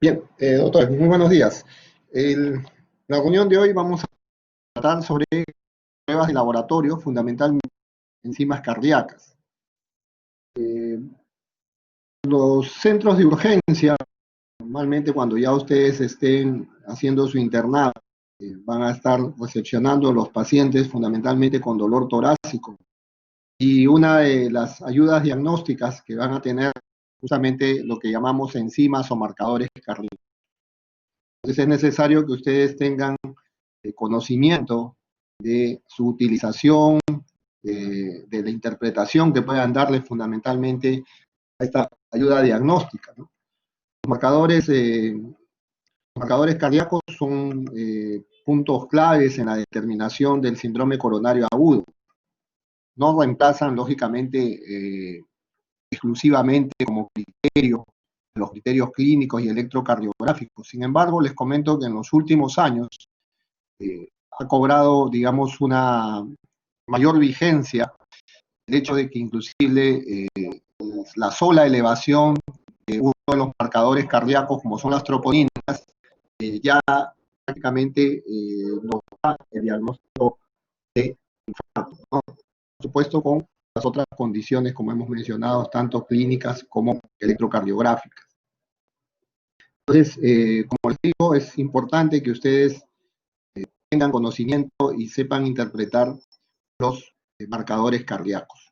Bien, doctor, muy buenos días. La reunión de hoy vamos a tratar sobre pruebas de laboratorio, fundamentalmente enzimas cardíacas. Eh, los centros de urgencia, normalmente cuando ya ustedes estén haciendo su internado, van a estar recepcionando a los pacientes fundamentalmente con dolor torácico. Y una de las ayudas diagnósticas que van a tener justamente lo que llamamos enzimas o marcadores cardíacos. Entonces es necesario que ustedes tengan conocimiento de su utilización, de la interpretación que puedan darle fundamentalmente a esta ayuda diagnóstica, ¿no? Los marcadores cardíacos son puntos claves en la determinación del síndrome coronario agudo. No reemplazan, lógicamente, exclusivamente como criterio los criterios clínicos y electrocardiográficos. Sin embargo, les comento que en los últimos años ha cobrado, digamos, una mayor vigencia el hecho de que inclusive la sola elevación de uno de los marcadores cardíacos, como son las troponinas, ya prácticamente nos da el diagnóstico de infarto, ¿no? Por supuesto, con las otras condiciones, como hemos mencionado, tanto clínicas como electrocardiográficas. Entonces, como les digo, es importante que ustedes tengan conocimiento y sepan interpretar los marcadores cardíacos.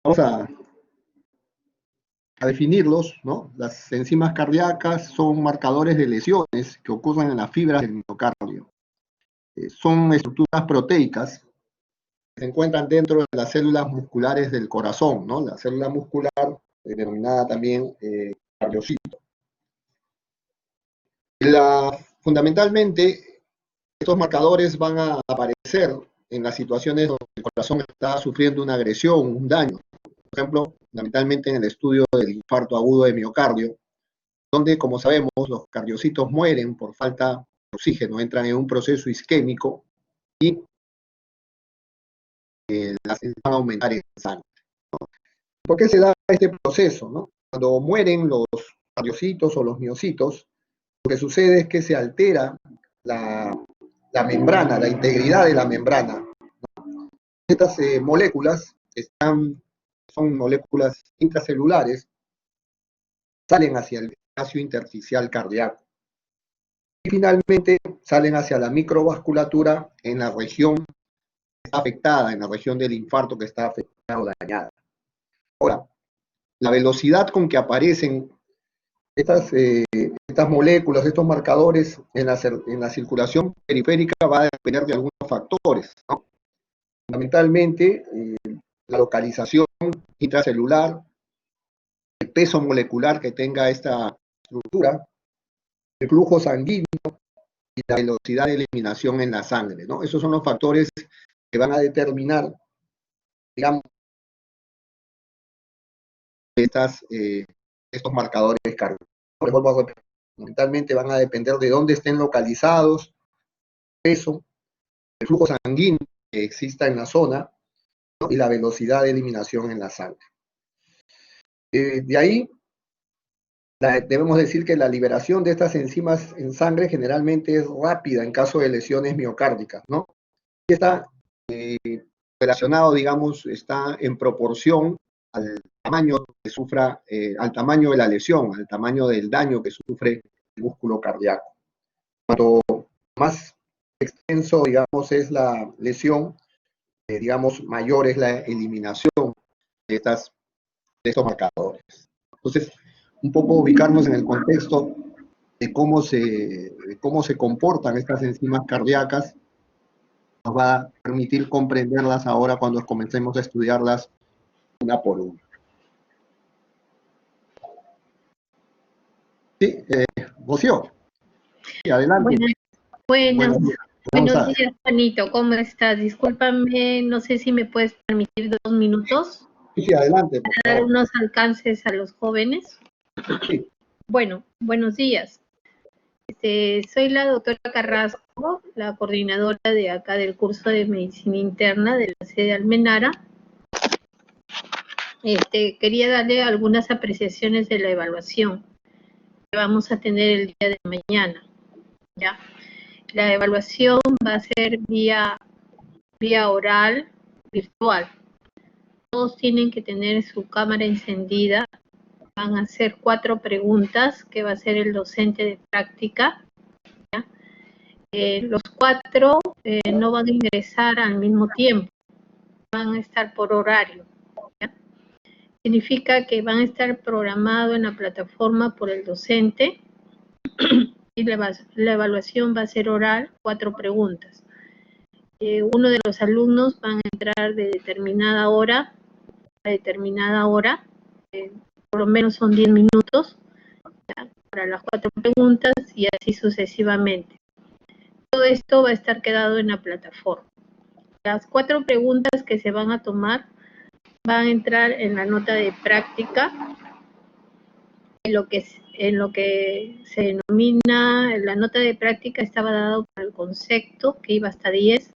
Vamos a definirlos, ¿no? Las enzimas cardíacas son marcadores de lesiones que ocurren en las fibras del miocardio. Son estructuras proteicas que se encuentran dentro de las células musculares del corazón, ¿no? La célula muscular, denominada también cardiocito. Fundamentalmente, estos marcadores van a aparecer en las situaciones donde el corazón está sufriendo una agresión, un daño. Por ejemplo, fundamentalmente en el estudio del infarto agudo de miocardio, donde, como sabemos, los cardiocitos mueren por falta de oxígeno, entran en un proceso isquémico y las van a aumentar en sangre, ¿no? ¿Por qué se da este proceso, no? Cuando mueren los cardiocitos o los miocitos, lo que sucede es que se altera la membrana, la integridad de la membrana. Estas moléculas son moléculas intracelulares, salen hacia el espacio intersticial cardíaco y finalmente salen hacia la microvasculatura en la región que está afectada, en la región del infarto que está afectada o dañada. Ahora, la velocidad con que aparecen estas moléculas, estos marcadores en la circulación periférica va a depender de algunos factores, ¿no? Fundamentalmente, la localización intracelular, el peso molecular que tenga esta estructura, el flujo sanguíneo y la velocidad de eliminación en la sangre, ¿no? Esos son los factores que van a determinar, digamos, estos marcadores cardíacos. Fundamentalmente van a depender de dónde estén localizados, el peso, el flujo sanguíneo que exista en la zona, ¿no? Y la velocidad de eliminación en la sangre. De ahí, debemos decir que la liberación de estas enzimas en sangre generalmente es rápida en caso de lesiones miocárdicas, ¿no? Y está relacionado, digamos, está en proporción al tamaño que sufra, al tamaño de la lesión, al tamaño del daño que sufre el músculo cardíaco. Cuanto más extenso, digamos, es la lesión, digamos, mayor es la eliminación de estos marcadores. Entonces, un poco ubicarnos en el contexto de cómo se comportan estas enzimas cardíacas nos va a permitir comprenderlas ahora cuando comencemos a estudiarlas una por una. Sí, Rocío, sí, adelante. Buenos días, Juanito, ¿cómo estás? Discúlpame, no sé si me puedes permitir 2 minutos. Sí, adelante. Para dar unos alcances a los jóvenes. Sí. Bueno, buenos días. Soy la doctora Carrasco, la coordinadora de acá del curso de Medicina Interna de la sede Almenara. quería darle algunas apreciaciones de la evaluación que vamos a tener el día de mañana, ¿ya? La evaluación va a ser vía oral, virtual. Todos tienen que tener su cámara encendida. Van a hacer 4 preguntas que va a hacer el docente de práctica, ¿ya? Los 4 no van a ingresar al mismo tiempo, van a estar por horario, ¿ya? Significa que van a estar programados en la plataforma por el docente y la evaluación va a ser oral, 4 preguntas. Uno de los alumnos van a entrar de determinada hora a determinada hora, por lo menos son 10 minutos, ¿ya? Para las 4 preguntas y así sucesivamente. Todo esto va a estar quedado en la plataforma. Las 4 preguntas que se van a tomar van a entrar en la nota de práctica, en lo que se denomina, la nota de práctica estaba dado por el concepto, que iba hasta 10,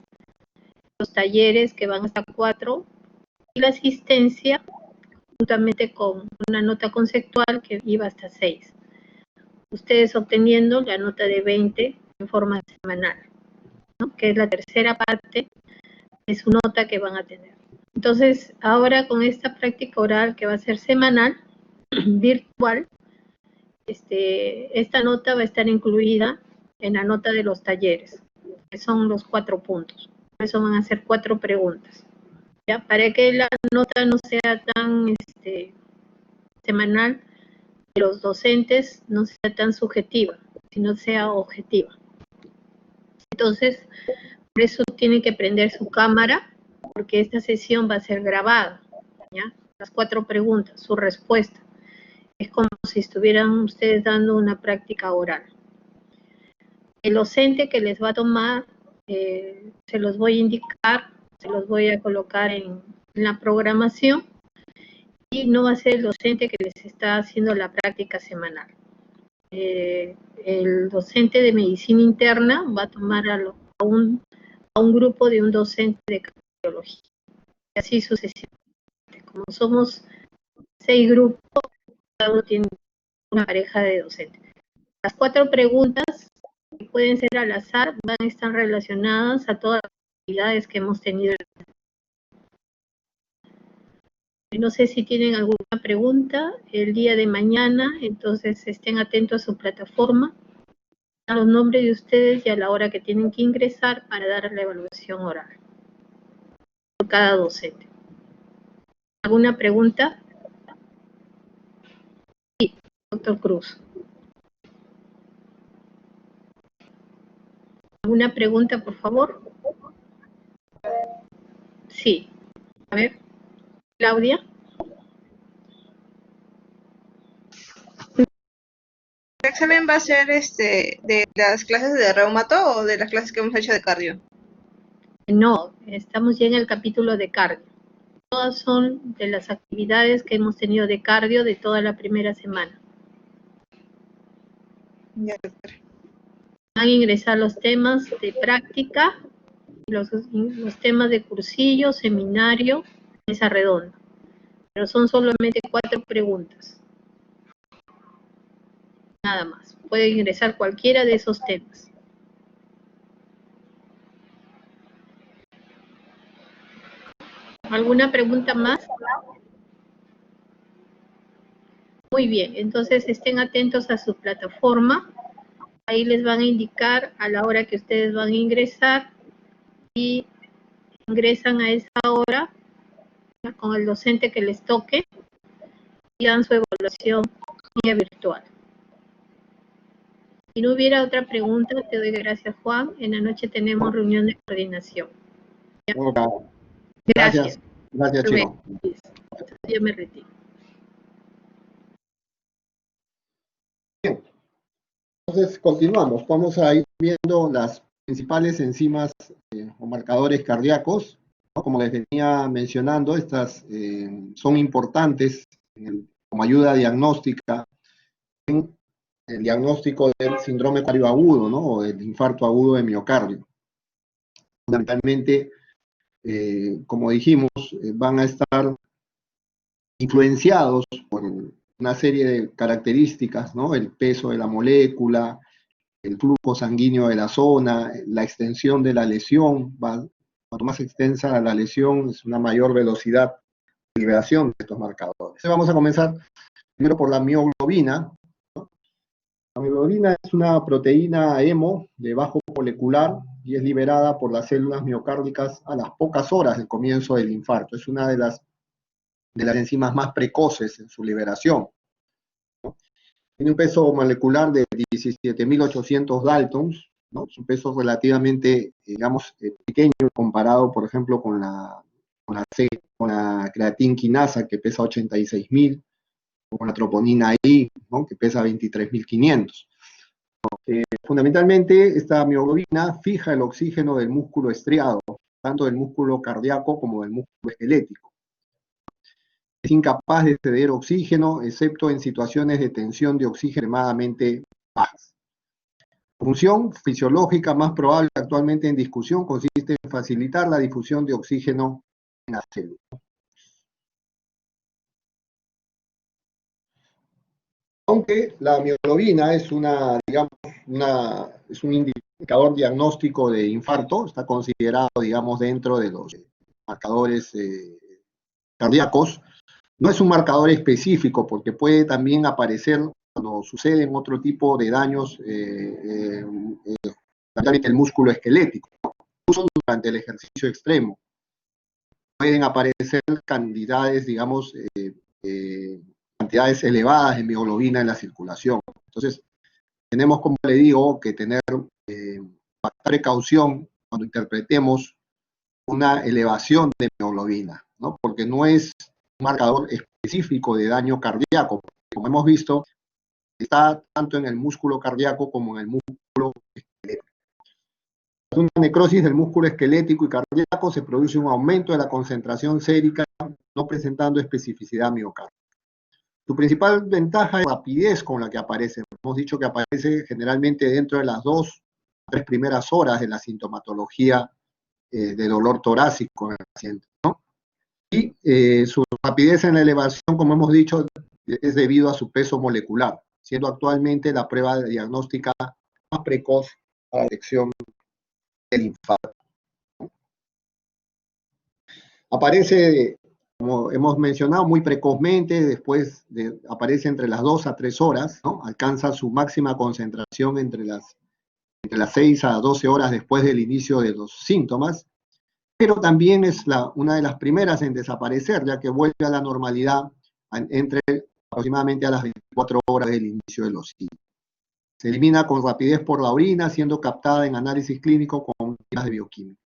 los talleres que van hasta 4, y la asistencia, juntamente con una nota conceptual que iba hasta 6. Ustedes obteniendo la nota de 20 en forma semanal, ¿no? Que es la tercera parte de su nota que van a tener. Entonces, ahora con esta práctica oral que va a ser semanal, virtual, esta nota va a estar incluida en la nota de los talleres, que son los 4 puntos. Por eso van a ser 4 preguntas, ¿ya? Para que la nota no sea tan semanal, de los docentes no sea tan subjetiva, sino sea objetiva. Entonces, por eso tiene que prender su cámara, porque esta sesión va a ser grabada, ¿ya? Las 4 preguntas, su respuesta. Es como si estuvieran ustedes dando una práctica oral. El docente que les va a tomar, se los voy a indicar, se los voy a colocar en la programación, y no va a ser el docente que les está haciendo la práctica semanal. El docente de medicina interna va a tomar a un grupo de un docente de cardiología, y así sucesivamente. Como somos 6 grupos, cada uno tiene una pareja de docentes. Las 4 preguntas, que pueden ser al azar, van a estar relacionadas a todas las actividades que hemos tenido. No sé si tienen alguna pregunta el día de mañana, entonces estén atentos a su plataforma, a los nombres de ustedes y a la hora que tienen que ingresar para dar la evaluación oral por cada docente. ¿Alguna pregunta? Sí, doctor Cruz. ¿Alguna pregunta, por favor? Sí. A ver, Claudia. ¿El examen va a ser de las clases de reumato o de las clases que hemos hecho de cardio? No, estamos ya en el capítulo de cardio. Todas son de las actividades que hemos tenido de cardio de toda la primera semana. Ya. Van a ingresar los temas de práctica, los temas de cursillo, seminario, mesa redonda. Pero son solamente 4 preguntas. Nada más. Puede ingresar cualquiera de esos temas. ¿Alguna pregunta más? Muy bien, entonces estén atentos a su plataforma. Ahí les van a indicar a la hora que ustedes van a ingresar, y ingresan a esa hora con el docente que les toque y dan su evaluación vía virtual. Si no hubiera otra pregunta, te doy gracias, Juan. En la noche tenemos reunión de coordinación. ¿Ya? Gracias. Gracias, Luego, Chino. yo me retiro. Bien. Entonces, continuamos. Vamos a ir viendo las principales enzimas o marcadores cardíacos, ¿no? Como les venía mencionando, estas son importantes como ayuda diagnóstica en el diagnóstico del síndrome cardioagudo, ¿no? O del infarto agudo de miocardio. Fundamentalmente, como dijimos, van a estar influenciados por una serie de características, ¿no? El peso de la molécula, el flujo sanguíneo de la zona, la extensión de la lesión. Cuanto más extensa la lesión, es una mayor velocidad de liberación de estos marcadores. Entonces vamos a comenzar primero por la mioglobina. La mioglobina es una proteína hemo de bajo molecular y es liberada por las células miocárdicas a las pocas horas del comienzo del infarto. Es una de las enzimas más precoces en su liberación. Tiene un peso molecular de 17.800 daltons, ¿no? Es un peso relativamente, digamos, pequeño comparado, por ejemplo, con la creatinquinasa, que pesa 86.000, o con la troponina I, ¿no? Que pesa 23.500. Fundamentalmente, esta mioglobina fija el oxígeno del músculo estriado, tanto del músculo cardíaco como del músculo esquelético. Es incapaz de ceder oxígeno, excepto en situaciones de tensión de oxígeno extremadamente bajas. La función fisiológica más probable actualmente en discusión consiste en facilitar la difusión de oxígeno en las células. Aunque la mioglobina es es un indicador diagnóstico de infarto, está considerado, digamos, dentro de los marcadores cardíacos. No es un marcador específico porque puede también aparecer cuando suceden otro tipo de daños, el músculo esquelético, incluso durante el ejercicio extremo. Pueden aparecer cantidades, digamos, cantidades elevadas de mioglobina en la circulación. Entonces, tenemos, como le digo, que tener precaución cuando interpretemos una elevación de mioglobina, ¿no? Porque no es un marcador específico de daño cardíaco. Como hemos visto, está tanto en el músculo cardíaco como en el músculo esquelético. En una necrosis del músculo esquelético y cardíaco se produce un aumento de la concentración sérica, no presentando especificidad miocárdica. Su principal ventaja es la rapidez con la que aparece. Hemos dicho que aparece generalmente dentro de las 2 a 3 primeras horas de la sintomatología de dolor torácico en el paciente, ¿no? Y su rapidez en la elevación, como hemos dicho, es debido a su peso molecular, siendo actualmente la prueba diagnóstica más precoz para la detección del infarto. Aparece, como hemos mencionado, muy precozmente, después aparece entre las 2 a 3 horas, ¿no? Alcanza su máxima concentración entre las 6 a 12 horas después del inicio de los síntomas, pero también es una de las primeras en desaparecer, ya que vuelve a la normalidad entre aproximadamente a las 24 horas del inicio de los síntomas. Se elimina con rapidez por la orina, siendo captada en análisis clínico con medidas de bioquímica.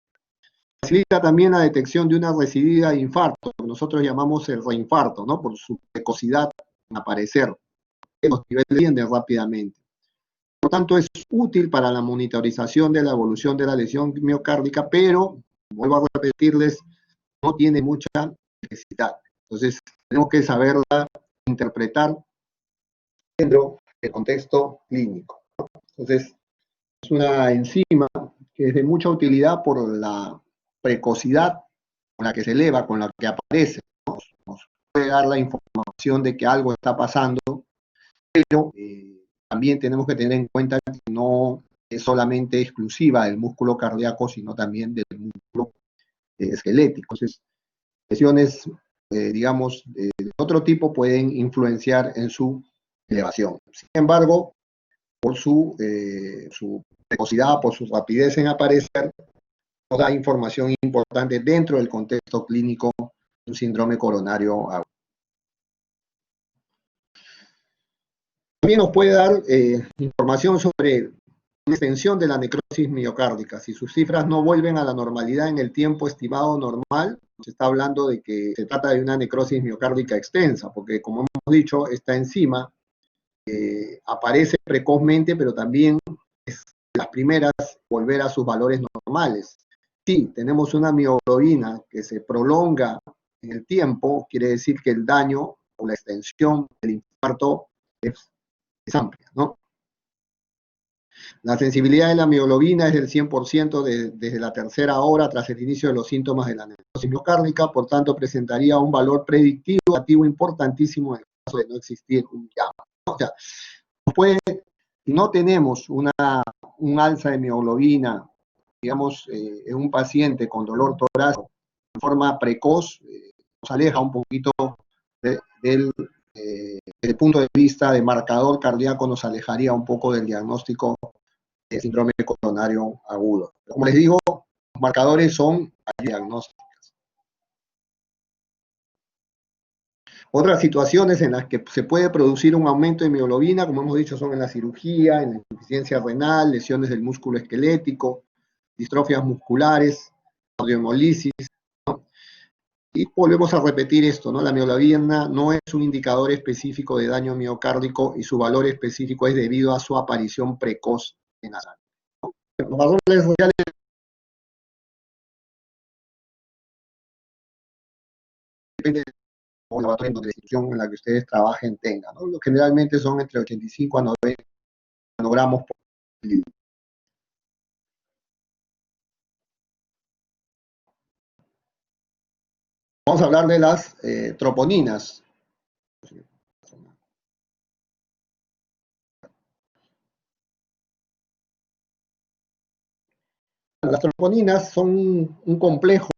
Facilita también la detección de una recidivia de infarto, que nosotros llamamos el reinfarto, ¿no? Por su precocidad en aparecer. Los niveles descienden rápidamente. Por tanto, es útil para la monitorización de la evolución de la lesión miocárdica, pero, vuelvo a repetirles, no tiene mucha necesidad. Entonces, tenemos que saberla interpretar dentro del contexto clínico. Entonces, es una enzima que es de mucha utilidad por la precocidad con la que se eleva, con la que aparece. Nos puede dar la información de que algo está pasando, pero también tenemos que tener en cuenta que no es solamente exclusiva del músculo cardíaco, sino también del músculo esquelético. Entonces, lesiones, digamos, de otro tipo pueden influenciar en su elevación. Sin embargo, por su precocidad, por su rapidez en aparecer, nos da información importante dentro del contexto clínico de un síndrome coronario agudo. También nos puede dar información sobre una extensión de la necrosis miocárdica. Si sus cifras no vuelven a la normalidad en el tiempo estimado normal, se está hablando de que se trata de una necrosis miocárdica extensa, porque como hemos dicho, esta enzima aparece precozmente, pero también es de las primeras volver a sus valores normales. Si tenemos una mioglobina que se prolonga en el tiempo, quiere decir que el daño o la extensión del infarto es amplia, ¿no? La sensibilidad de la mioglobina es del 100% desde la tercera hora tras el inicio de los síntomas de la necrosis miocárdica, por tanto presentaría un valor predictivo activo importantísimo en el caso de no existir un llama. O sea, si no tenemos un alza de mioglobina, digamos, en un paciente con dolor torácico de forma precoz, nos aleja un poquito desde el punto de vista de marcador cardíaco, nos alejaría un poco del diagnóstico de síndrome coronario agudo. Como les digo, los marcadores son diagnósticos. Otras situaciones en las que se puede producir un aumento de mioglobina, como hemos dicho, son en la cirugía, en la insuficiencia renal, lesiones del músculo esquelético, distrofias musculares, cardiohemolisis, ¿no? Y volvemos a repetir esto, ¿no? La mioglobina no es un indicador específico de daño miocárdico y su valor específico es debido a su aparición precoz en la sangre, ¿no? Los valores reales dependen del laboratorio de institución en la que ustedes trabajen tengan, ¿no? Generalmente son entre 85 a 90 nanogramos por litro. Vamos a hablar de las troponinas. Las troponinas son un complejo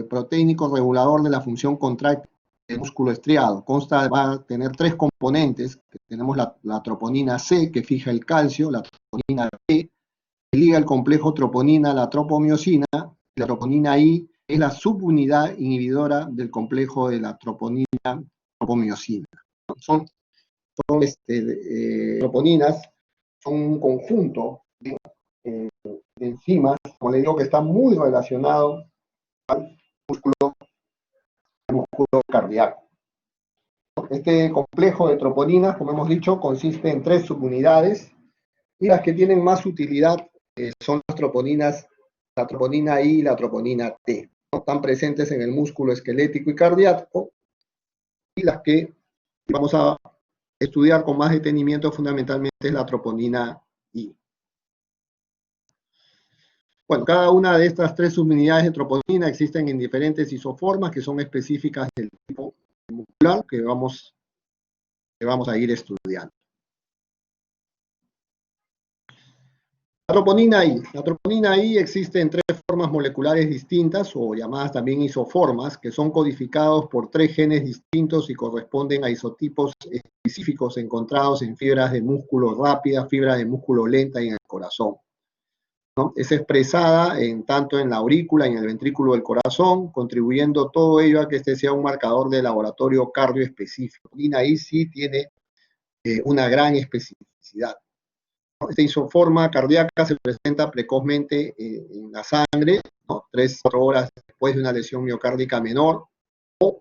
proteínico regulador de la función contráctil del músculo estriado. Va a tener tres componentes. Tenemos la troponina C, que fija el calcio, la troponina B, que liga el complejo troponina a la tropomiosina, y la troponina I es la subunidad inhibidora del complejo de la troponina tropomiosina. Son troponinas, son un conjunto de enzimas, como le digo, que está muy relacionado al músculo cardíaco. Este complejo de troponinas, como hemos dicho, consiste en tres subunidades y las que tienen más utilidad son las troponinas, la troponina I y la troponina T. ¿No? Están presentes en el músculo esquelético y cardíaco y las que vamos a estudiar con más detenimiento fundamentalmente es la troponina I. Bueno, cada una de estas tres subunidades de troponina existen en diferentes isoformas que son específicas del tipo muscular que vamos a ir estudiando. La troponina I existe en tres formas moleculares distintas o llamadas también isoformas que son codificados por tres genes distintos y corresponden a isotipos específicos encontrados en fibras de músculo rápida, fibras de músculo lenta y en el corazón, ¿no? Es expresada tanto en la aurícula y en el ventrículo del corazón, contribuyendo todo ello a que este sea un marcador de laboratorio cardioespecífico. La troponina I sí tiene una gran especificidad. Esta isoforma cardíaca se presenta precozmente en la sangre, ¿no? 3-4 horas después de una lesión miocárdica menor o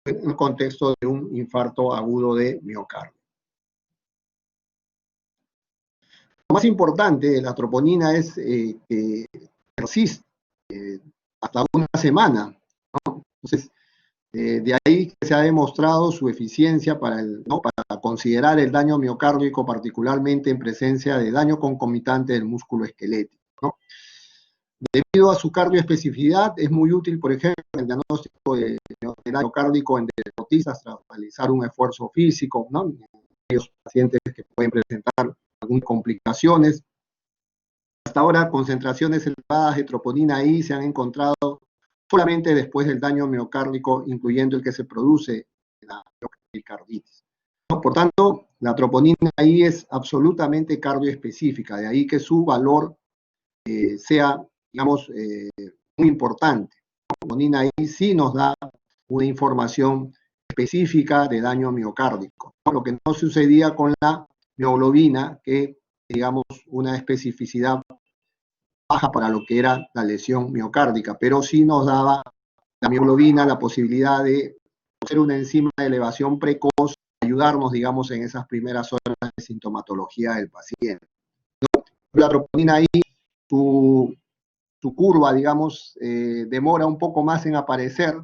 en el contexto de un infarto agudo de miocardio. Lo más importante de la troponina es que persiste hasta una semana, ¿no? Entonces, de ahí que se ha demostrado su eficiencia para considerar el daño miocárdico, particularmente en presencia de daño concomitante del músculo esquelético, ¿no? Debido a su cardioespecificidad, es muy útil, por ejemplo, en el diagnóstico de daño cardíaco en deportistas tras realizar un esfuerzo físico, ¿no? En aquellos pacientes que pueden presentar algunas complicaciones. Hasta ahora, concentraciones elevadas de troponina I se han encontrado solamente después del daño miocárdico, incluyendo el que se produce en la miocarditis. Por tanto, la troponina I es absolutamente cardioespecífica, de ahí que su valor sea, digamos, muy importante. La troponina I sí nos da una información específica de daño miocárdico, ¿no? Lo que no sucedía con la mioglobina, que, digamos, una especificidad baja para lo que era la lesión miocárdica, pero sí nos daba la mioglobina la posibilidad de ser una enzima de elevación precoz, ayudarnos, digamos, en esas primeras horas de sintomatología del paciente, ¿no? La troponina I, su curva, digamos, demora un poco más en aparecer,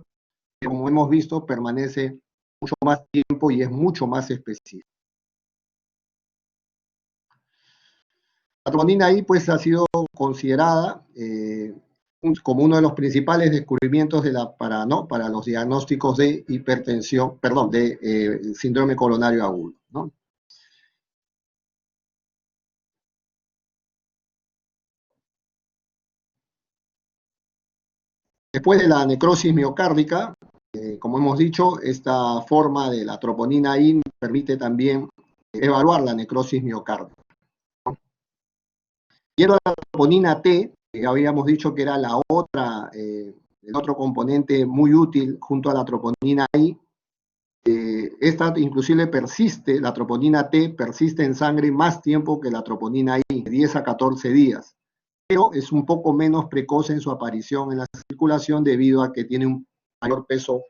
pero como hemos visto, permanece mucho más tiempo y es mucho más específico. La troponina I pues ha sido considerada como uno de los principales descubrimientos para los diagnósticos de hipertensión, perdón, de síndrome coronario agudo, ¿no? Después de la necrosis miocárdica, como hemos dicho, esta forma de la troponina I permite también evaluar la necrosis miocárdica. Yendo a la troponina T, que habíamos dicho que era el otro componente muy útil junto a la troponina I, esta inclusive persiste, la troponina T persiste en sangre más tiempo que la troponina I, de 10 a 14 días, pero es un poco menos precoz en su aparición en la circulación debido a que tiene un mayor peso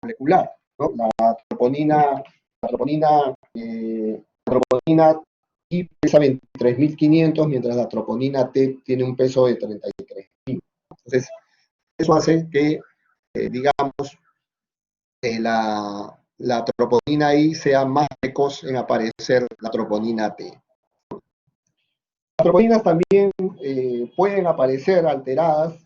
molecular, ¿no? La troponina I pesa 23.500, mientras la troponina T tiene un peso de 33.000. Entonces, eso hace que, digamos, la troponina I sea más precoz en aparecer la troponina T. Las troponinas también pueden aparecer alteradas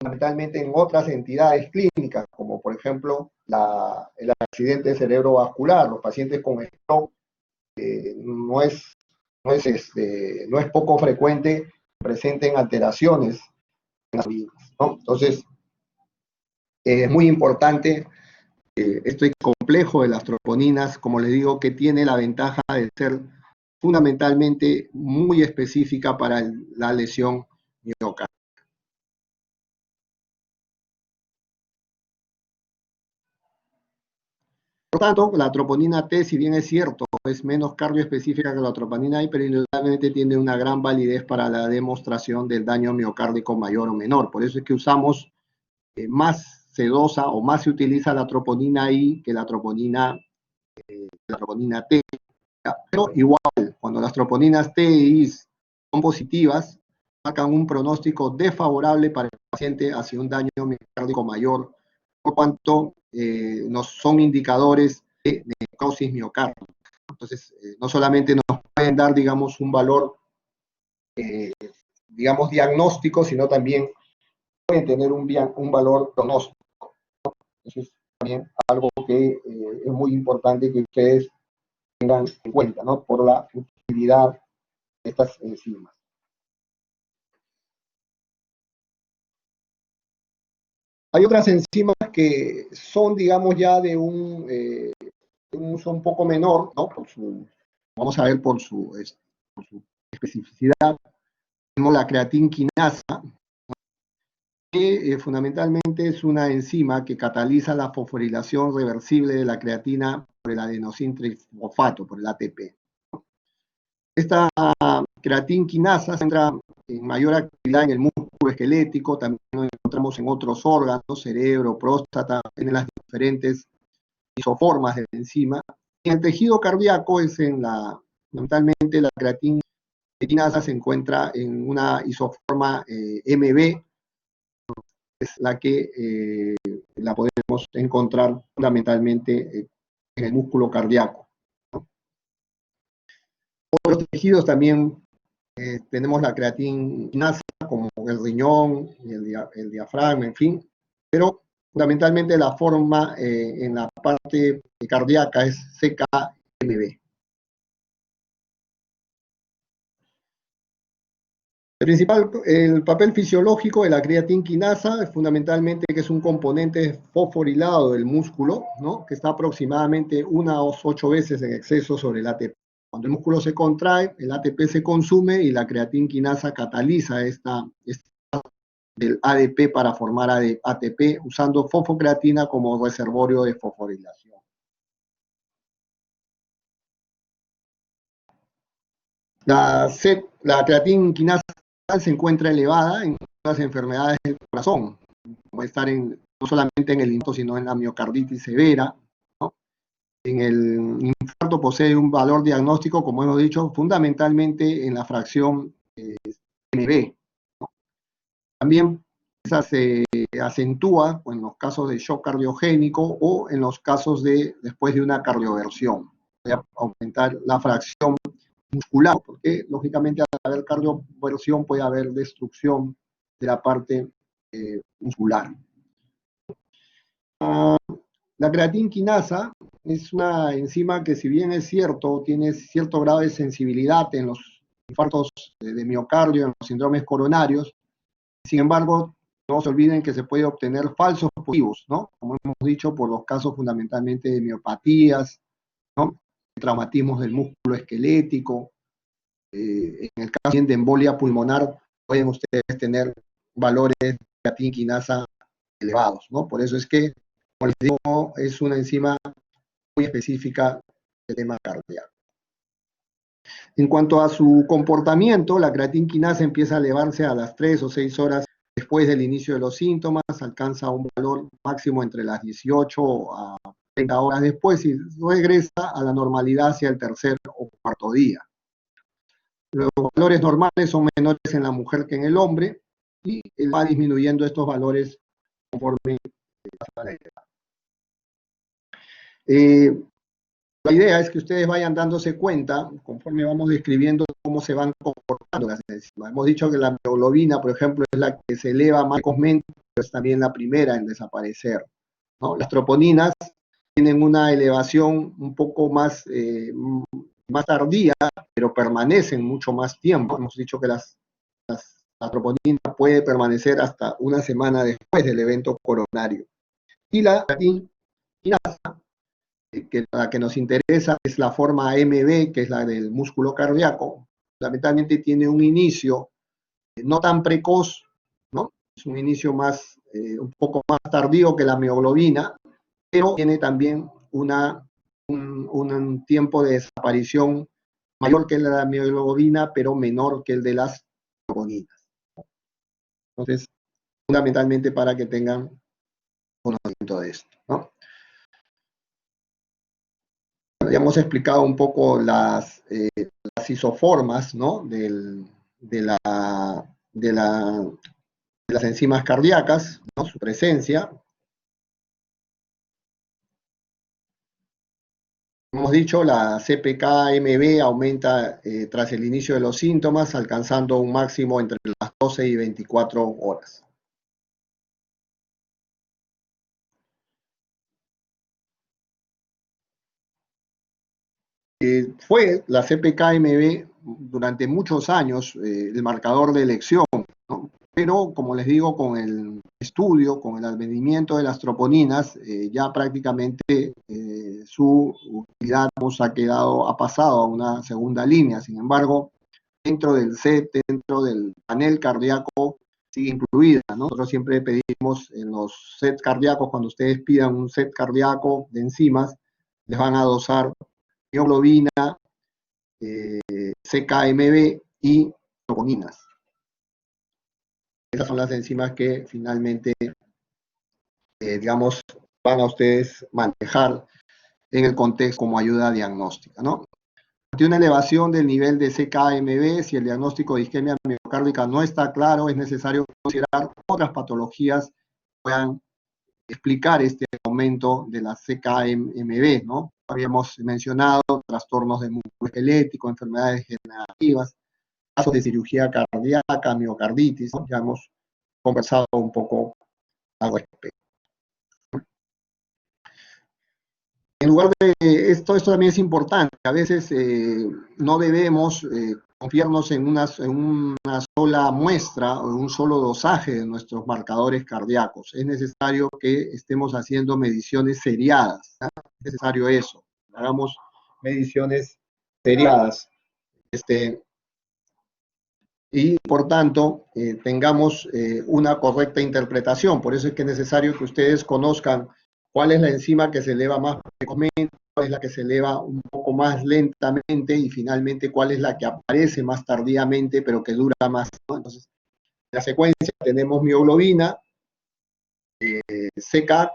fundamentalmente en otras entidades clínicas, como por ejemplo el accidente cerebrovascular. Los pacientes con stroke no es poco frecuente que presenten alteraciones en las vidas, ¿no? Entonces, es muy importante este complejo de las troponinas, como les digo, que tiene la ventaja de ser fundamentalmente muy específica para la lesión miocárdica. Por tanto, la troponina T, si bien es cierto, es menos cardioespecífica que la troponina I, pero indudablemente tiene una gran validez para la demostración del daño miocárdico mayor o menor. Por eso es que usamos más sedosa o más se utiliza la troponina I que la troponina T. Pero igual, cuando las troponinas T y I son positivas, marcan un pronóstico desfavorable para el paciente hacia un daño miocárdico mayor, por cuanto no son indicadores de necrosis miocárdica. Entonces, no solamente nos pueden dar, digamos, un valor, digamos, diagnóstico, sino también pueden tener un valor pronóstico. Eso es también algo que es muy importante que ustedes tengan en cuenta, ¿no? Por la utilidad de estas enzimas. Hay otras enzimas que son, digamos, ya de un uso un poco menor, ¿no? Vamos a ver por su especificidad. Tenemos la creatinquinasa, que fundamentalmente es una enzima que cataliza la fosforilación reversible de la creatina por el adenosín trifosfato, por el ATP. Esta creatinquinasa se encuentra en mayor actividad en el músculo esquelético, también lo encontramos en otros órganos, cerebro, próstata, en las diferentes isoformas de la enzima. En el tejido cardíaco fundamentalmente la creatinquinasa se encuentra en una isoforma MB, es la que la podemos encontrar fundamentalmente en el músculo cardíaco. Otros tejidos también tenemos la creatinquinasa, como el riñón, el diafragma, en fin, pero fundamentalmente la forma en la parte cardíaca es CKMB. El papel fisiológico de la creatinquinasa es fundamentalmente que es un componente fosforilado del músculo, ¿no? Que está aproximadamente 1 o 8 veces en exceso sobre el ATP. Cuando el músculo se contrae, el ATP se consume y la creatinquinasa cataliza del ADP para formar ATP usando fosfocreatina como reservorio de fosforilación. La creatinquinasa se encuentra elevada en las enfermedades del corazón, puede estar no solamente en el infarto, sino en la miocarditis severa, ¿no? En el infarto posee un valor diagnóstico, como hemos dicho, fundamentalmente en la fracción MB, ¿no? También esa se acentúa en los casos de shock cardiogénico o en los casos después de una cardioversión. Puede aumentar la fracción muscular, porque lógicamente al haber cardioversión puede haber destrucción de la parte muscular. La creatinquinasa es una enzima que, si bien es cierto, tiene cierto grado de sensibilidad en los infartos de miocardio, en los síndromes coronarios. Sin embargo, no se olviden que se puede obtener falsos positivos, ¿no? Como hemos dicho, por los casos fundamentalmente de miopatías, ¿no? Traumatismos del músculo esquelético. En el caso de embolia pulmonar, pueden ustedes tener valores de creatinquinasa elevados, ¿no? Por eso es que, como les digo, es una enzima muy específica del tema cardíaco. En cuanto a su comportamiento, la creatinquinasa empieza a elevarse a las 3 o 6 horas después del inicio de los síntomas, alcanza un valor máximo entre las 18 a 30 horas después y regresa a la normalidad hacia el tercer o cuarto día. Los valores normales son menores en la mujer que en el hombre y va disminuyendo estos valores conforme pasa la edad. La idea es que ustedes vayan dándose cuenta, conforme vamos describiendo, cómo se van comportando las enzimas. Hemos dicho que la mioglobina, por ejemplo, es la que se eleva más precozmente, pero es también la primera en desaparecer, ¿no? Las troponinas tienen una elevación un poco más tardía, pero permanecen mucho más tiempo. Hemos dicho que la troponina puede permanecer hasta una semana después del evento coronario. Y la creatinquinasa, que la que nos interesa es la forma AMB, que es la del músculo cardíaco, fundamentalmente tiene un inicio no tan precoz, ¿no? Es un inicio más, un poco más tardío que la mioglobina, pero tiene también un tiempo de desaparición mayor que el de la mioglobina, pero menor que el de las troponinas. Entonces, fundamentalmente para que tengan conocimiento de esto, ¿no? Ya hemos explicado un poco las isoformas, ¿no? de las enzimas cardíacas, ¿no? Su presencia. Hemos dicho, la CPK-MB aumenta tras el inicio de los síntomas, alcanzando un máximo entre las 12 y 24 horas. Fue la CPK-MB durante muchos años el marcador de elección, ¿no? Pero, como les digo, con el estudio, con el advenimiento de las troponinas, ya prácticamente su utilidad ha pasado a una segunda línea. Sin embargo, dentro del set, dentro del panel cardíaco, sigue incluida, ¿no? Nosotros siempre pedimos en los sets cardíacos, cuando ustedes pidan un set cardíaco de enzimas, les van a dosar mioglobina, CKMB y troponinas. Esas son las enzimas que finalmente, digamos, van a ustedes manejar en el contexto como ayuda diagnóstica, ¿no? Ante una elevación del nivel de CKMB, si el diagnóstico de isquemia miocárdica no está claro, es necesario considerar otras patologías que puedan explicar este aumento de la CKMB, ¿no? Habíamos mencionado trastornos del músculo esquelético, enfermedades degenerativas, casos de cirugía cardíaca, miocarditis, ¿no? Ya hemos conversado un poco al respecto. En lugar de esto también es importante. A veces no debemos confiarnos en una sola muestra o un solo dosaje de nuestros marcadores cardíacos. Es necesario que estemos haciendo mediciones seriadas, ¿no? Es necesario eso. Hagamos mediciones seriadas. Y por tanto tengamos una correcta interpretación. Por eso es que es necesario que ustedes conozcan cuál es la enzima que se eleva más precozmente, cuál es la que se eleva un poco más lentamente y finalmente cuál es la que aparece más tardíamente pero que dura más, ¿no? Entonces, en la secuencia tenemos mioglobina, CK,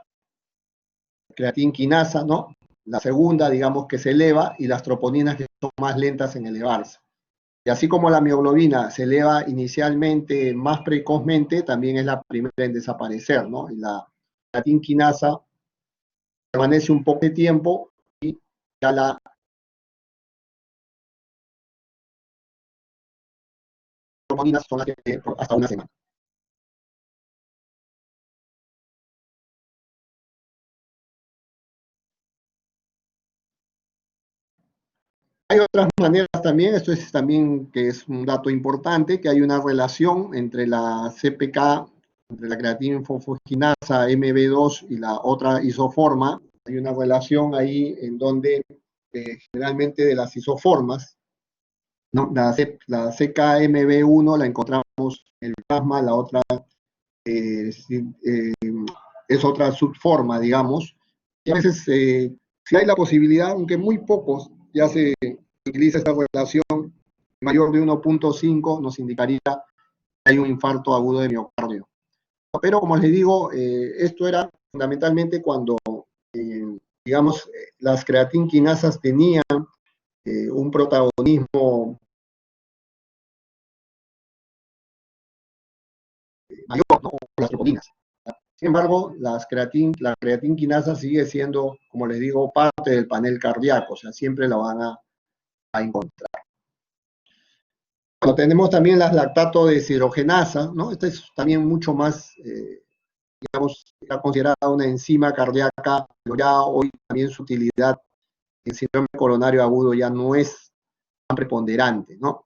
creatinquinasa, ¿no? La segunda, digamos, que se eleva, y las troponinas, que son más lentas en elevarse. Y así como la mioglobina se eleva inicialmente más precozmente, también es la primera en desaparecer, ¿no? Y la creatinquinasa permanece un poco de tiempo y ya la troponinas son las que por hasta una semana. Hay otras maneras también, esto es también que es un dato importante, que hay una relación entre la CPK, entre la creatina fosfoginasa MB2 y la otra isoforma. Hay una relación ahí en donde generalmente de las isoformas, ¿no? La CKMB1 la encontramos en el plasma, la otra es otra subforma, digamos. Y a veces, si hay la posibilidad, aunque muy pocos, ya se utiliza esta relación mayor de 1.5, nos indicaría que hay un infarto agudo de miocardio. Pero como les digo, esto era fundamentalmente cuando, digamos, las creatinquinasas tenían un protagonismo mayor, ¿no? Las troponinas. Sin embargo, la creatinquinasa sigue siendo, como les digo, parte del panel cardíaco, o sea, siempre la van a encontrar. Bueno, tenemos también las lactato deshidrogenasa, ¿no? Esta es también mucho más, digamos, está considerada una enzima cardíaca, pero ya hoy también su utilidad en síndrome coronario agudo ya no es tan preponderante, ¿no?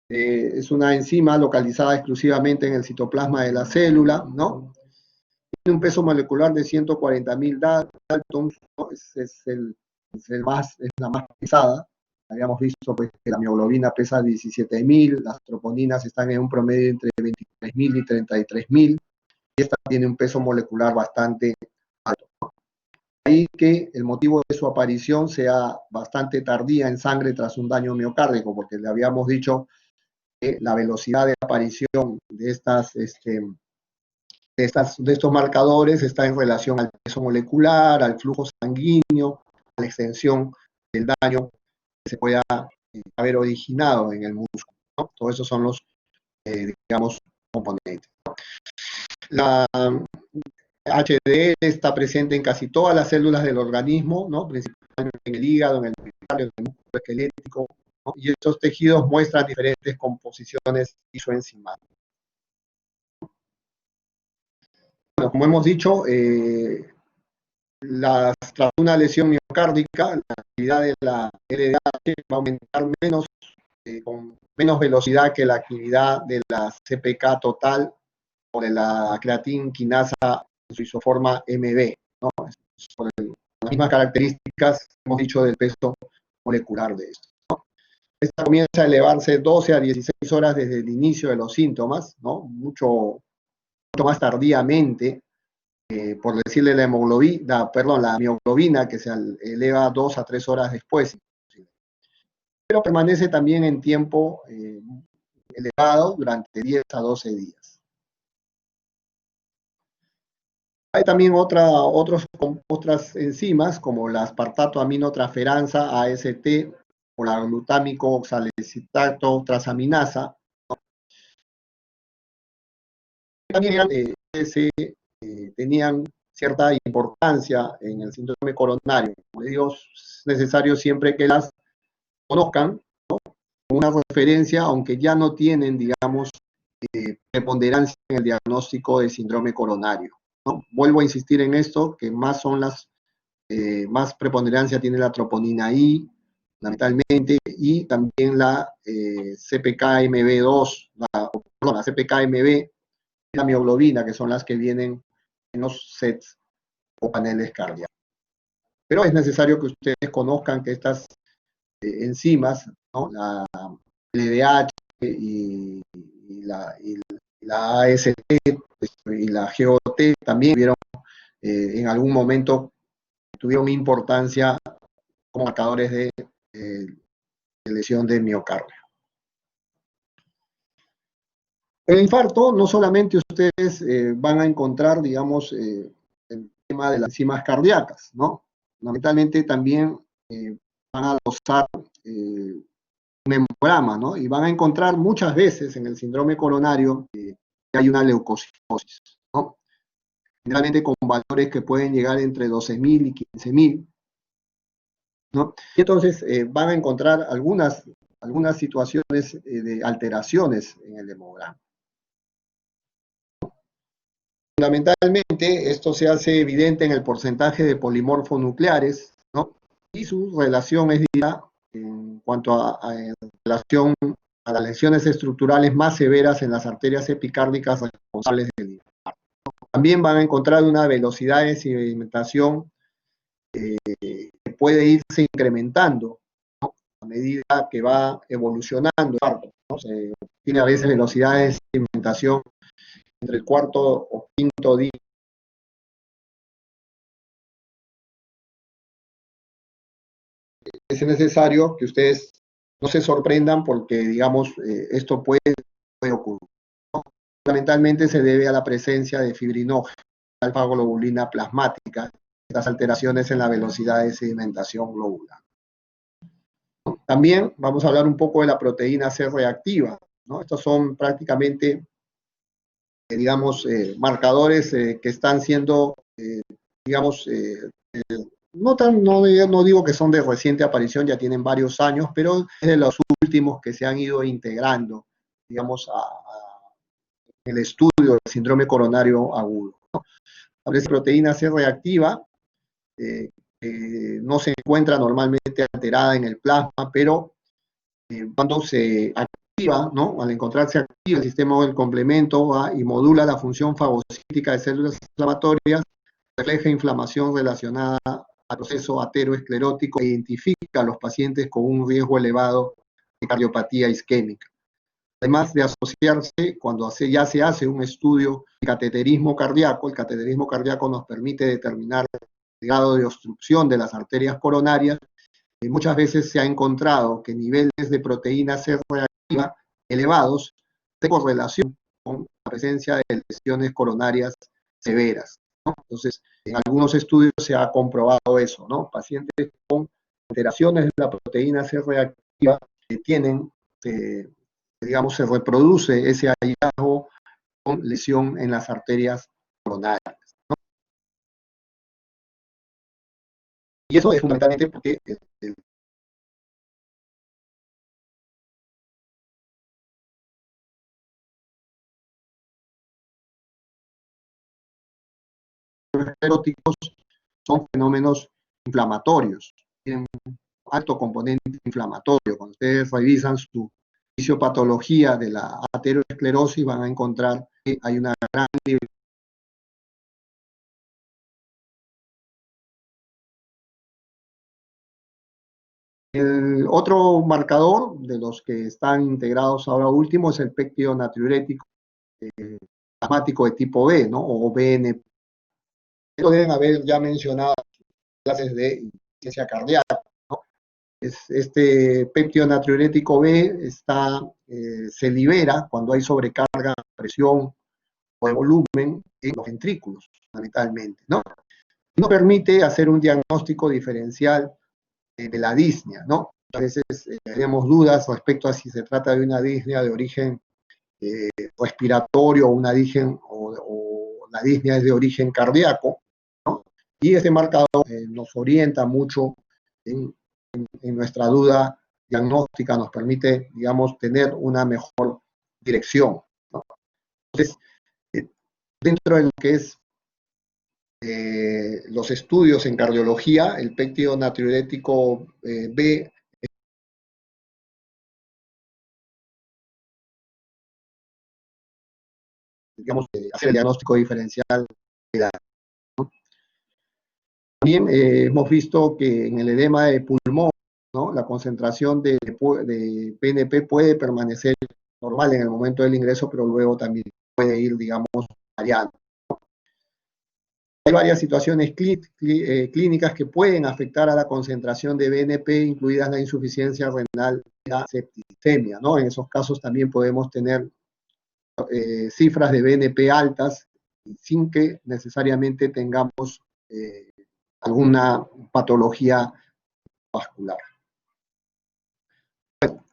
Es una enzima localizada exclusivamente en el citoplasma de la célula, ¿no? Tiene un peso molecular de 140.000 daltons, ¿no? Es la más pesada. Habíamos visto pues, que la mioglobina pesa 17.000, las troponinas están en un promedio entre 23.000 y 33.000, y esta tiene un peso molecular bastante alto, ¿no? Ahí que el motivo de su aparición sea bastante tardía en sangre tras un daño miocárdico, porque le habíamos dicho que la velocidad de aparición de estos marcadores está en relación al peso molecular, al flujo sanguíneo, a la extensión del daño que se pueda haber originado en el músculo, ¿no? Todos esos son los, digamos, componentes. La HDL está presente en casi todas las células del organismo, ¿no? Principalmente en el hígado, en el miocardio, en el músculo esquelético, ¿no? Y estos tejidos muestran diferentes composiciones isoenzimáticas. Bueno, como hemos dicho, tras una lesión miocárdica, la actividad de la LDH va a aumentar con menos velocidad que la actividad de la CPK total o de la creatinquinasa en su isoforma MB, ¿no? Por las mismas características, hemos dicho, del peso molecular de esto, ¿no? Esta comienza a elevarse 12 a 16 horas desde el inicio de los síntomas, ¿no? Mucho más tardíamente, por decirle la mioglobina, que se eleva 2 a 3 horas después, pero permanece también en tiempo elevado durante 10 a 12 días. Hay también otras enzimas, como la aspartato aminotransferasa, AST, o la glutámico oxalacetato transaminasa, ¿no? También tenían cierta importancia en el síndrome coronario. Como les digo, es necesario siempre que las conozcan, ¿no? Una referencia, aunque ya no tienen, digamos, preponderancia en el diagnóstico de síndrome coronario, ¿no? Vuelvo a insistir en esto, que más preponderancia tiene la troponina I, fundamentalmente, y también la CPK-MB2, la CPK-MB, la mioglobina, que son las que vienen en los sets o paneles cardíacos. Pero es necesario que ustedes conozcan que estas enzimas, ¿no? La LDH y la AST y la GOT también en algún momento tuvieron importancia como marcadores de lesión de miocardio. El infarto, no solamente ustedes van a encontrar, digamos, el tema de las enzimas cardíacas, ¿no? Fundamentalmente también van a usar un hemograma, ¿no? Y van a encontrar muchas veces en el síndrome coronario que hay una leucocitosis, ¿no? Generalmente con valores que pueden llegar entre 12.000 y 15.000, ¿no? Y entonces van a encontrar algunas algunas situaciones de alteraciones en el hemograma. Fundamentalmente, esto se hace evidente en el porcentaje de polimorfonucleares, ¿no? Y su relación es directa en cuanto en relación a las lesiones estructurales más severas en las arterias epicárdicas responsables del infarto. También van a encontrar una velocidad de sedimentación que puede irse incrementando, ¿no? A medida que va evolucionando el infarto, ¿no? Se tiene a veces velocidades de sedimentación entre el cuarto o quinto día. Es necesario que ustedes no se sorprendan porque, digamos, esto puede ocurrir, ¿no? Fundamentalmente se debe a la presencia de fibrinógeno, alfa-globulina plasmática, estas alteraciones en la velocidad de sedimentación globular. También vamos a hablar un poco de la proteína C reactiva, ¿no? Estos son prácticamente, digamos, marcadores que están siendo, digamos, no digo que son de reciente aparición, ya tienen varios años, pero es de los últimos que se han ido integrando, digamos, el estudio del síndrome coronario agudo, ¿no? La proteína C reactiva no se encuentra normalmente alterada en el plasma, pero cuando se activa, ¿no? Al encontrarse activa el sistema del complemento va y modula la función fagocítica de células inflamatorias, refleja inflamación relacionada al proceso ateroesclerótico e identifica a los pacientes con un riesgo elevado de cardiopatía isquémica. Además de asociarse, cuando ya se hace un estudio de cateterismo cardíaco, el cateterismo cardíaco nos permite determinar el grado de obstrucción de las arterias coronarias, y muchas veces se ha encontrado que niveles de proteína C reactiva elevados tienen correlación con la presencia de lesiones coronarias severas, ¿no? Entonces, en algunos estudios se ha comprobado eso, ¿no? Pacientes con alteraciones de la proteína C reactiva que tienen, digamos, se reproduce ese hallazgo con lesión en las arterias coronarias, ¿no? Y eso es fundamentalmente porque el escleróticos son fenómenos inflamatorios, tienen un alto componente inflamatorio. Cuando ustedes revisan su fisiopatología de la ateroesclerosis van a encontrar que hay una gran diversidad. El otro marcador de los que están integrados ahora último es el péptido natriurético plasmático de tipo B, ¿no? O BNP. Lo deben haber ya mencionado en clases de insuficiencia cardíaca, ¿no? Este péptido natriurético B se libera cuando hay sobrecarga, presión o de volumen en los ventrículos, fundamentalmente, ¿no? No permite hacer un diagnóstico diferencial de la disnea, ¿no? A veces tenemos dudas respecto a si se trata de una disnea de origen respiratorio o una disnea, o la disnea es de origen cardíaco, ¿no? Y ese marcador nos orienta mucho en nuestra duda diagnóstica, nos permite, digamos, tener una mejor dirección, ¿no? Entonces, dentro de lo que es los estudios en cardiología, el péptido natriurético B digamos, hacer el diagnóstico diferencial de la, ¿no? También hemos visto que en el edema de pulmón, ¿no? La concentración de PNP puede permanecer normal en el momento del ingreso, pero luego también puede ir, digamos, variando. Hay varias situaciones clínicas que pueden afectar a la concentración de BNP, incluidas la insuficiencia renal y la septicemia, ¿no? En esos casos también podemos tener cifras de BNP altas sin que necesariamente tengamos alguna patología vascular. Bueno,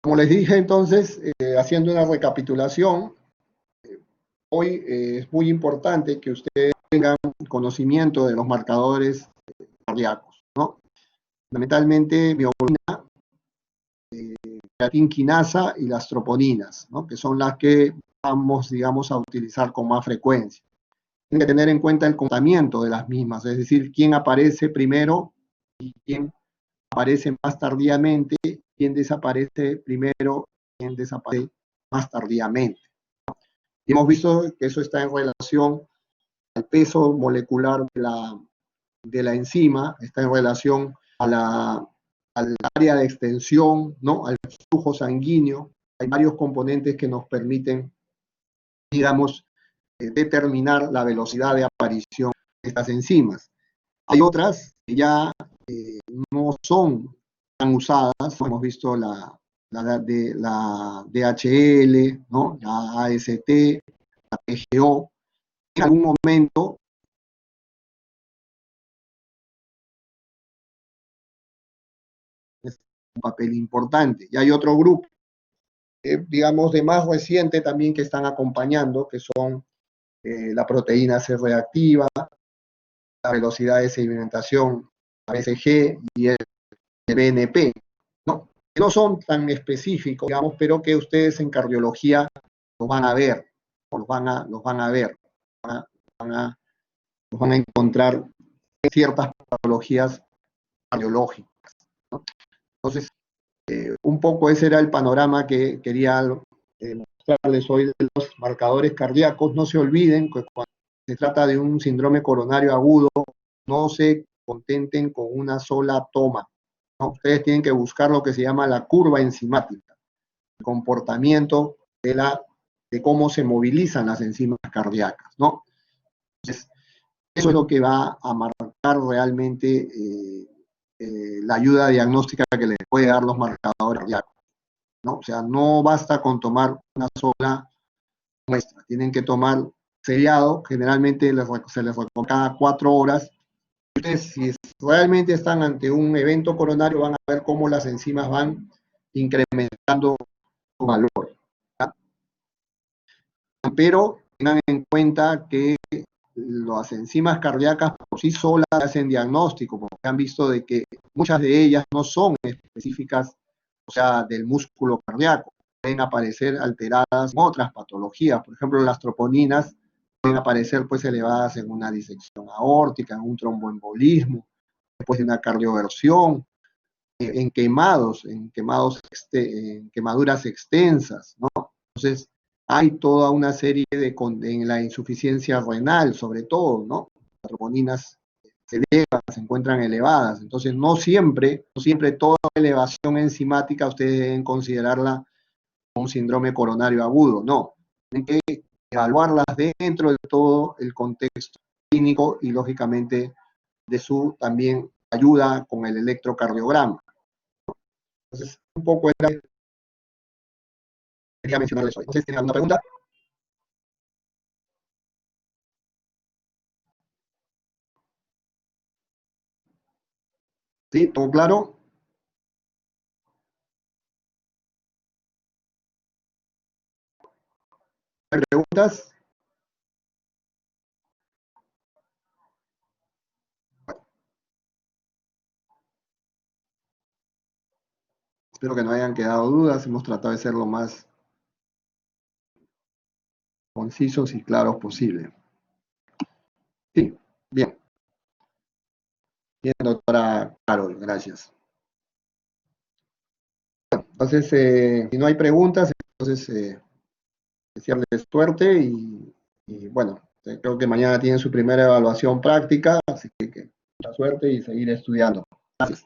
como les dije entonces, haciendo una recapitulación, hoy es muy importante que ustedes tengan conocimiento de los marcadores cardíacos. ¿no? Fundamentalmente mioglobina, creatina quinasa y las troponinas, ¿no? Que son las que vamos, digamos, a utilizar con más frecuencia. Tienen que tener en cuenta el comportamiento de las mismas, es decir, quién aparece primero y quién aparece más tardíamente, quién desaparece primero, quién desaparece más tardíamente. Y hemos visto que eso está en relación al peso molecular de la enzima, está en relación al área de extensión, ¿no? Al flujo sanguíneo. Hay varios componentes que nos permiten, digamos, determinar la velocidad de aparición de estas enzimas. Hay otras que ya no son tan usadas, hemos visto la DHL, ¿no? La AST, la PGO. En algún momento es un papel importante. Y hay otro grupo, digamos, de más reciente también que están acompañando, que son la proteína C reactiva, la velocidad de sedimentación, la BCG y el BNP, ¿no? Que no son tan específicos, digamos, pero que ustedes en cardiología los van a ver, los van a ver, los van a encontrar en ciertas patologías cardiológicas, ¿no? Entonces, un poco ese era el panorama que quería mostrarles hoy de los marcadores cardíacos. No se olviden que cuando se trata de un síndrome coronario agudo, no se contenten con una sola toma, ¿no? Ustedes tienen que buscar lo que se llama la curva enzimática, el comportamiento de cómo se movilizan las enzimas cardíacas, ¿no? Entonces, eso es lo que va a marcar realmente la ayuda diagnóstica que les puede dar los marcadores cardíacos, ¿no? O sea, no basta con tomar una sola muestra, tienen que tomar seriado, generalmente se les recomienda cada 4 horas. Ustedes, si realmente están ante un evento coronario, van a ver cómo las enzimas van incrementando su valor, ¿ya? Pero tengan en cuenta que las enzimas cardíacas por sí solas hacen diagnóstico, porque han visto de que muchas de ellas no son específicas, o sea, del músculo cardíaco. Pueden aparecer alteradas en otras patologías. Por ejemplo, las troponinas pueden aparecer pues elevadas en una disección aórtica, en un tromboembolismo, después de una cardioversión, en quemados, en quemaduras extensas, ¿no? Entonces, hay toda una serie en la insuficiencia renal, sobre todo, ¿no? Las troponinas se encuentran elevadas. Entonces, no siempre toda elevación enzimática ustedes deben considerarla como un síndrome coronario agudo, no. Tienen que evaluarlas dentro de todo el contexto clínico y, lógicamente, de su también ayuda con el electrocardiograma. Entonces, un poco era, quería mencionarles hoy. No sé si tienen alguna pregunta. ¿Sí? ¿Todo claro? ¿Hay preguntas? Espero que no hayan quedado dudas. Hemos tratado de ser lo más concisos y claros posible. Sí, bien. Bien, doctora Carol, gracias. Entonces, si no hay preguntas, entonces desearles suerte y bueno, creo que mañana tienen su primera evaluación práctica, así que mucha suerte y seguir estudiando. Gracias.